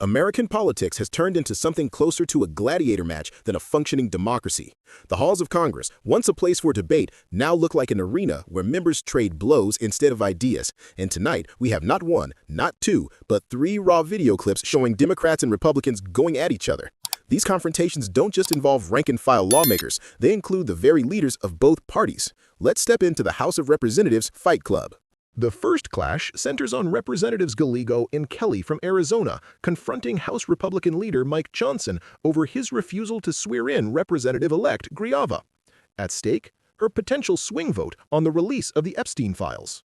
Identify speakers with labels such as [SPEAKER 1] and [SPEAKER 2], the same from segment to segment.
[SPEAKER 1] American politics has turned into something closer to a gladiator match than a functioning democracy. The halls of Congress, once a place for debate, now look like an arena where members trade blows instead of ideas. And tonight, we have not one, not two, but 3 raw video clips showing Democrats and Republicans going at each other. These confrontations don't just involve rank-and-file lawmakers, they include the very leaders of both parties. Let's step into the House of Representatives Fight Club. The first clash centers on Representatives Gallego and Kelly from Arizona confronting House Republican leader Mike Johnson over his refusal to swear in Representative-elect Grijalva. At stake, her potential swing vote on the release of the Epstein files.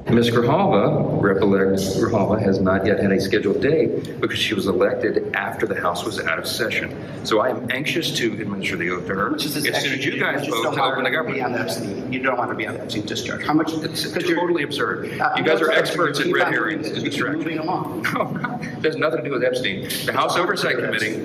[SPEAKER 2] Ms. Grijalva, Grijalva has not yet had a scheduled date because she was elected after the House was out of session. So I am anxious to administer the oath to her as soon as you guys vote to open the government.
[SPEAKER 3] You don't want to be on the Epstein discharge. How much?
[SPEAKER 2] It's totally absurd. You guys are experts in red herrings and distraction.
[SPEAKER 3] Moving along.
[SPEAKER 2] No, there's nothing to do with Epstein. The House Oversight Committee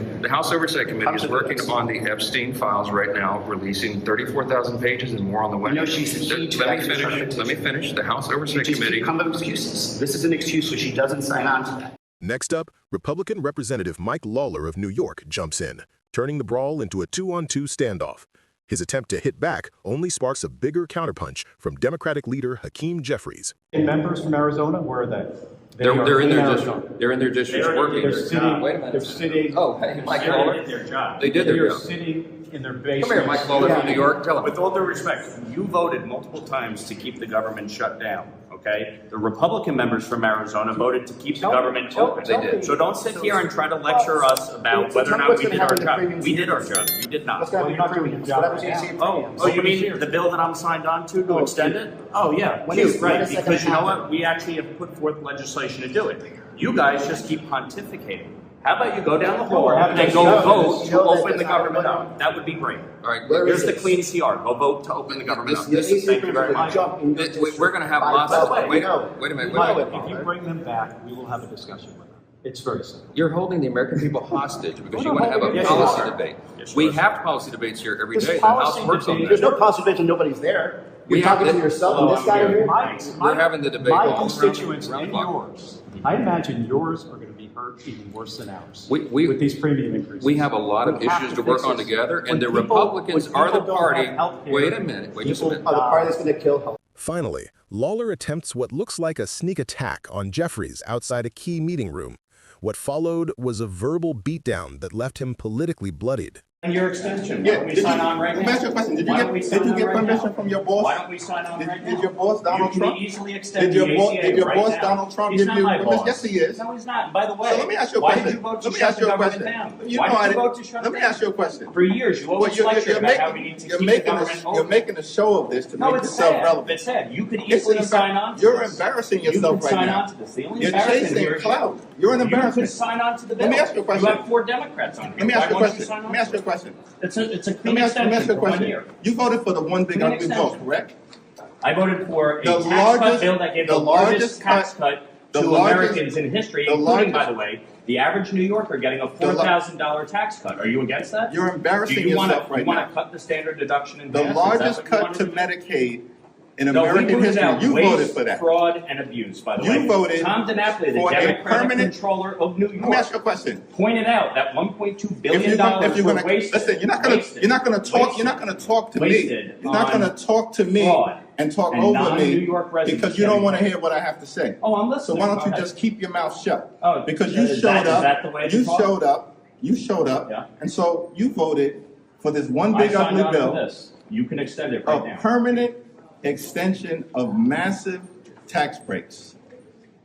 [SPEAKER 2] is working on the Epstein files right now, releasing 34,000 pages and more on the way.
[SPEAKER 3] You know, she's a key to
[SPEAKER 2] Let me finish. The House Oversight Committee.
[SPEAKER 3] Come up with excuses. This is an excuse, so she doesn't sign on to that.
[SPEAKER 1] Next up, Republican Representative Mike Lawler of New York jumps in, turning the brawl into a 2-on-2 standoff. His attempt to hit back only sparks a bigger counterpunch from Democratic leader Hakeem Jeffries.
[SPEAKER 4] Members from Arizona, where are they?
[SPEAKER 2] They're in their district. They're in their districts working.
[SPEAKER 4] They're sitting.
[SPEAKER 2] Oh, hey, Mike Lawler.
[SPEAKER 4] They did their job.
[SPEAKER 2] They did their
[SPEAKER 4] They're
[SPEAKER 2] job.
[SPEAKER 4] sitting in their basement.
[SPEAKER 2] Come here, Mike Lawler from New York. Tell him.
[SPEAKER 5] With all due respect, you voted multiple times to keep the government shut down, okay? The Republican members from Arizona voted to keep the government open.
[SPEAKER 2] They did.
[SPEAKER 5] So don't sit here and try to lecture us about whether or not we did our job. We did our job. You did not.
[SPEAKER 4] Well, you're not doing your job.
[SPEAKER 5] Oh, you mean the bill that I'm signed on to extend it? Oh, yeah, cute, right, because you know what? We actually have put forth legislation to do it. You guys just keep pontificating. How about you go down the hall and go vote to open the government up? That would be great.
[SPEAKER 2] All right,
[SPEAKER 5] here's the clean CR. Go vote to open the government up. Thank you very much.
[SPEAKER 2] We're going to have lots of... Wait a minute.
[SPEAKER 4] If you bring them back, we will have a discussion with them. It's very simple.
[SPEAKER 2] You're holding the American people hostage because you want to have a policy debate. We have policy debates here every day. The House works on that.
[SPEAKER 3] There's no policy debate and nobody's there. You're talking to yourself and this guy here.
[SPEAKER 2] We're having the debate.
[SPEAKER 4] My constituents and yours. I imagine yours are going to be hurt even worse than ours with these premium increases.
[SPEAKER 2] We have a lot of issues to work on together, and the Republicans are the party. Wait a minute. Wait just a minute.
[SPEAKER 3] Are the party that's going to kill health.
[SPEAKER 1] Finally, Lawler attempts what looks like a sneak attack on Jeffries outside a key meeting room. What followed was a verbal beatdown that left him politically bloodied.
[SPEAKER 5] Your extension. Why don't we sign on right now?
[SPEAKER 6] Let me ask you a question. Did you get permission from your boss?
[SPEAKER 5] Why don't we sign on right now?
[SPEAKER 6] Did your boss, Donald Trump?
[SPEAKER 5] Easily extend
[SPEAKER 6] Did your boss, Donald Trump, give you permission? Yes, he is.
[SPEAKER 5] No, he's not. By the way,
[SPEAKER 6] so let me ask you a
[SPEAKER 5] why
[SPEAKER 6] question.
[SPEAKER 5] did you vote to shut the government down?
[SPEAKER 6] Let me ask you a question.
[SPEAKER 5] For years, you always lectured about how we need to keep the government open.
[SPEAKER 6] You're making a show of this to make yourself relevant.
[SPEAKER 5] It's sad. You could easily sign on to this.
[SPEAKER 6] You're embarrassing yourself right now.
[SPEAKER 5] You could sign on to this. The only
[SPEAKER 6] You're
[SPEAKER 5] embarrassment here
[SPEAKER 6] chasing
[SPEAKER 5] is
[SPEAKER 6] clout. You're an embarrassment.
[SPEAKER 5] You could sign on to the bill.
[SPEAKER 6] Let me ask you a question.
[SPEAKER 5] You have 4 Democrats on here.
[SPEAKER 6] Let me ask you a
[SPEAKER 5] Why won't
[SPEAKER 6] question.
[SPEAKER 5] sign on
[SPEAKER 6] Let me ask
[SPEAKER 5] to
[SPEAKER 6] you a question.
[SPEAKER 5] It's a
[SPEAKER 6] Let
[SPEAKER 5] clean
[SPEAKER 6] me ask you a
[SPEAKER 5] extension for 1
[SPEAKER 6] question.
[SPEAKER 5] year.
[SPEAKER 6] You voted for the one big ugly bill, correct?
[SPEAKER 5] I voted for a tax cut bill that gave the largest tax cut to Americans in history, including, by the way, the average New Yorker getting a $4,000 tax cut. Are you against that?
[SPEAKER 6] You're embarrassing yourself right now.
[SPEAKER 5] You want to cut the standard deduction in half?
[SPEAKER 6] The largest cut to Medicaid in American history. You voted for that.
[SPEAKER 5] Fraud and abuse, by the way.
[SPEAKER 6] You voted
[SPEAKER 5] Tom DiNapoli, the Democratic controller of New York,
[SPEAKER 6] let me ask you a question.
[SPEAKER 5] Pointed out that $1.2 billion were wasted.
[SPEAKER 6] Listen, you're not going to talk. You're not going to talk to me. You're not going to talk to me and talk over me because you don't want to hear what I have to say.
[SPEAKER 5] Oh, I'm listening.
[SPEAKER 6] So why don't you just keep your mouth shut?
[SPEAKER 5] Oh,
[SPEAKER 6] because you showed up. You showed up.
[SPEAKER 5] Yeah.
[SPEAKER 6] And so you voted for this one big ugly bill.
[SPEAKER 5] You can extend it right now.
[SPEAKER 6] A permanent extension of massive tax breaks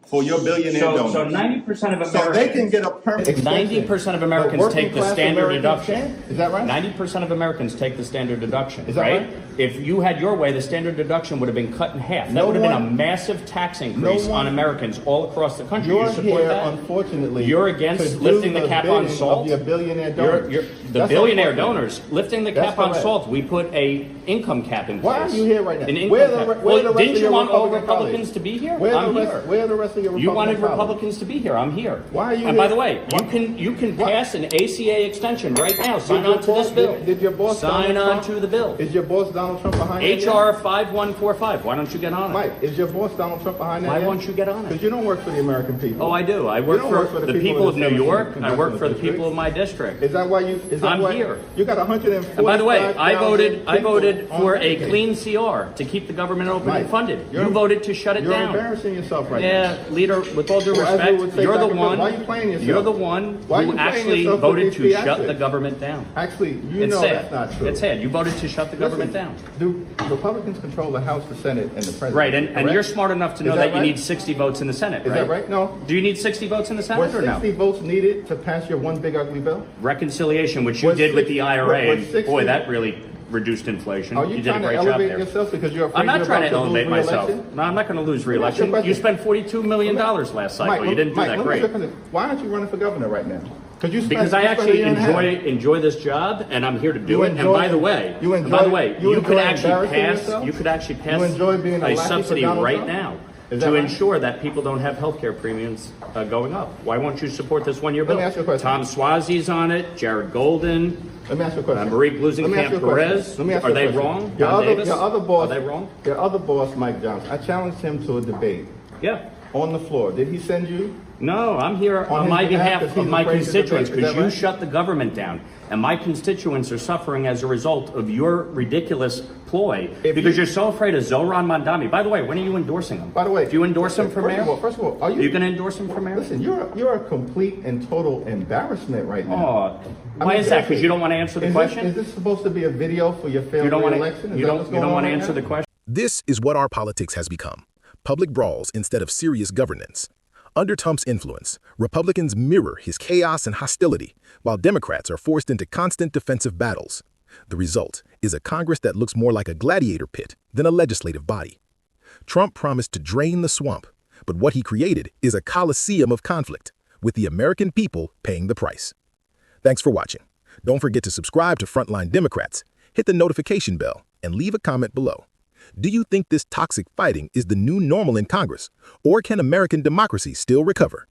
[SPEAKER 6] for your billionaire donors.
[SPEAKER 5] So 90% of Americans.
[SPEAKER 6] So they can get a permanent.
[SPEAKER 5] 90% of Americans take the standard deduction.
[SPEAKER 6] Is that right?
[SPEAKER 5] 90% of Americans take the standard deduction.
[SPEAKER 6] Is that right?
[SPEAKER 5] If you had your way, the standard deduction would have been cut in half. That would have been a massive tax increase on Americans all across the country.
[SPEAKER 6] You're
[SPEAKER 5] you support
[SPEAKER 6] here,
[SPEAKER 5] that?
[SPEAKER 6] Unfortunately.
[SPEAKER 5] You're against lifting the cap on salt.
[SPEAKER 6] Of your billionaire donors.
[SPEAKER 5] The billionaire donors lifting the cap on salt. We put a income cap in place.
[SPEAKER 6] Why are you here right now?
[SPEAKER 5] An income cap. Well, didn't you want all Republicans to be here? I'm here.
[SPEAKER 6] Where are the rest of your Republican
[SPEAKER 5] You wanted
[SPEAKER 6] colleagues?
[SPEAKER 5] Republicans to be here. I'm here.
[SPEAKER 6] Why are you
[SPEAKER 5] And
[SPEAKER 6] here?
[SPEAKER 5] by the way, you can pass an ACA extension right now. Sign on to this bill.
[SPEAKER 6] Did your boss
[SPEAKER 5] sign on to the bill?
[SPEAKER 6] Is your boss Donald Donald Trump behind that?
[SPEAKER 5] HR 5145. Why don't you get on it?
[SPEAKER 6] Mike, is your boss Donald Trump behind that?
[SPEAKER 5] Why won't you get on it?
[SPEAKER 6] Because you don't work for the American people.
[SPEAKER 5] Oh, I do. I work for the people of New York. I work for the people of my district.
[SPEAKER 6] Is that why you?
[SPEAKER 5] I'm here.
[SPEAKER 6] You got 145.
[SPEAKER 5] And by the way, I voted for a clean CR to keep the government open and funded. You voted to shut it
[SPEAKER 6] You're
[SPEAKER 5] down.
[SPEAKER 6] embarrassing yourself right now.
[SPEAKER 5] Yeah, leader. With all due respect, you're the one.
[SPEAKER 6] Why are you playing yourself?
[SPEAKER 5] You're the one who actually voted to shut the government down.
[SPEAKER 6] Actually, you
[SPEAKER 5] It's
[SPEAKER 6] know
[SPEAKER 5] sad.
[SPEAKER 6] that's not true.
[SPEAKER 5] It's sad. You voted to shut the government down.
[SPEAKER 6] Do Republicans control the House, the Senate, and the President?
[SPEAKER 5] Right, and you're smart enough to know that you need 60 votes in the Senate, right?
[SPEAKER 6] Is that right? No.
[SPEAKER 5] Do you need 60 votes in the Senate
[SPEAKER 6] Were
[SPEAKER 5] or no?
[SPEAKER 6] 60 votes needed to pass your one big ugly bill?
[SPEAKER 5] Reconciliation, which you did with the IRA, and boy, that really reduced inflation.
[SPEAKER 6] Are you
[SPEAKER 5] did a
[SPEAKER 6] trying to
[SPEAKER 5] great job
[SPEAKER 6] elevate
[SPEAKER 5] there.
[SPEAKER 6] yourself because you're afraid
[SPEAKER 5] I'm not
[SPEAKER 6] you're
[SPEAKER 5] trying to
[SPEAKER 6] about
[SPEAKER 5] elevate
[SPEAKER 6] lose
[SPEAKER 5] myself.
[SPEAKER 6] re-election?
[SPEAKER 5] No, I'm not going to lose
[SPEAKER 6] Let me ask you a
[SPEAKER 5] re-election.
[SPEAKER 6] question.
[SPEAKER 5] You spent $42 million last cycle. You didn't do that great.
[SPEAKER 6] Why aren't you running for governor right now?
[SPEAKER 5] Because I actually enjoy this job, and I'm here to do it. And by the way, you could actually pass a subsidy right now to ensure that people don't have health care premiums going up. Why won't you support this one-year bill?
[SPEAKER 6] Let me ask you a question.
[SPEAKER 5] Tom Swazi's on it, Jared Golden,
[SPEAKER 6] Let me ask you a question.
[SPEAKER 5] Marie Blusenkamp-Perez. Are they wrong?
[SPEAKER 6] Your other boss,
[SPEAKER 5] Are they wrong?
[SPEAKER 6] Your other boss, Mike Johnson. I challenged him to a debate.
[SPEAKER 5] Yeah.
[SPEAKER 6] On the floor. Did he send you?
[SPEAKER 5] No, I'm here on my behalf of my constituents because you shut the government down. And my constituents are suffering as a result of your ridiculous ploy because you're so afraid of Zohran Mamdani. By the way, when are you endorsing him?
[SPEAKER 6] By the way,
[SPEAKER 5] do you endorse him for mayor?
[SPEAKER 6] First of all, are you
[SPEAKER 5] going to endorse him for mayor?
[SPEAKER 6] Listen, you're a complete and total embarrassment right now.
[SPEAKER 5] Why is that? Because you don't want to answer the question?
[SPEAKER 6] Is this supposed to be a video for your failed re-election?
[SPEAKER 5] You don't want to answer the question?
[SPEAKER 1] This is what our politics has become. Public brawls instead of serious governance. Under Trump's influence, Republicans mirror his chaos and hostility, while Democrats are forced into constant defensive battles. The result is a Congress that looks more like a gladiator pit than a legislative body. Trump promised to drain the swamp, but what he created is a coliseum of conflict, with the American people paying the price. Thanks for watching. Don't forget to subscribe to Frontline Democrats, hit the notification bell, and leave a comment below. Do you think this toxic fighting is the new normal in Congress, or can American democracy still recover?